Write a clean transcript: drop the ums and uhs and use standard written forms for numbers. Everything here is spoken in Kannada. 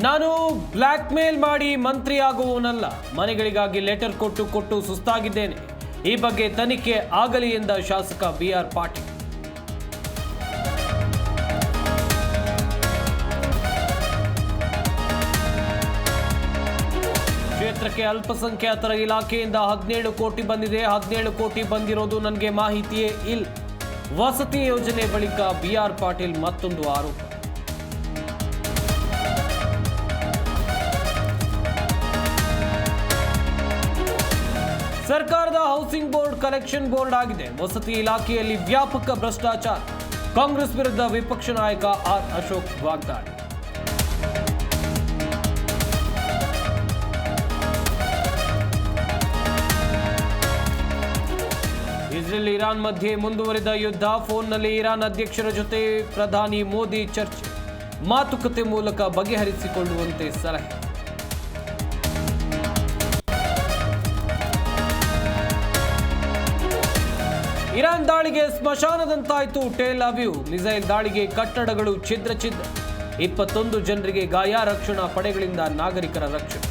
ನಾನು ಬ್ಲ್ಯಾಕ್ ಮೇಲ್ ಮಾಡಿ ಮಂತ್ರಿ ಆಗುವವನಲ್ಲ. ಮನೆಗಳಿಗಾಗಿ ಲೆಟರ್ ಕೊಟ್ಟು ಸುಸ್ತಾಗಿದ್ದೇನೆ. ಈ ಬಗ್ಗೆ ತನಿಖೆ ಆಗಲಿ ಎಂದ ಶಾಸಕ ಬಿಆರ್ ಪಾಟೀಲ್. ಕ್ಷೇತ್ರಕ್ಕೆ ಅಲ್ಪಸಂಖ್ಯಾತರ ಇಲಾಖೆಯಿಂದ 17 ಕೋಟಿ ಬಂದಿದೆ. 17 ಕೋಟಿ ಬಂದಿರೋದು ನನಗೆ ಮಾಹಿತಿಯೇ ಇಲ್ಲ. ವಸತಿ ಯೋಜನೆ ಬಳಿಕ ಬಿಆರ್ ಪಾಟೀಲ್ ಮತ್ತೊಂದು ಆರೋಪ. ಸರ್ಕಾರದ ಹೌಸಿಂಗ್ ಬೋರ್ಡ್ ಕಲೆಕ್ಷನ್ ಬೋರ್ಡ್ ಆಗಿದೆ. ವಸತಿ ಇಲಾಖೆಯಲ್ಲಿ ವ್ಯಾಪಕ ಭ್ರಷ್ಟಾಚಾರ. ಕಾಂಗ್ರೆಸ್ ವಿರುದ್ಧ ವಿಪಕ್ಷ ನಾಯಕ ಆರ್ ಅಶೋಕ್ ವಾಗ್ದಾಳಿ. ಇಸ್ರೇಲ್ ಇರಾನ್ ಮಧ್ಯೆ ಮುಂದುವರಿದ ಯುದ್ಧ. ಫೋನ್ನಲ್ಲಿ ಇರಾನ್ ಅಧ್ಯಕ್ಷರ ಜೊತೆ ಪ್ರಧಾನಿ ಮೋದಿ ಚರ್ಚೆ. ಮಾತುಕತೆ ಮೂಲಕ ಬಗೆಹರಿಸಿಕೊಳ್ಳುವಂತೆ ಸಲಹೆ. ಇರಾನ್ ದಾಳಿಗೆ ಸ್ಮಶಾನದಂತಾಯಿತು ಟೆಲ್ ಅವೀವ್. ಮಿಸೈಲ್ ದಾಳಿಗೆ ಕಟ್ಟಡಗಳು ಛಿದ್ರ. 21 ಜನರಿಗೆ ಗಾಯ. ರಕ್ಷಣಾ ಪಡೆಗಳಿಂದ ನಾಗರಿಕರ ರಕ್ಷಣೆ.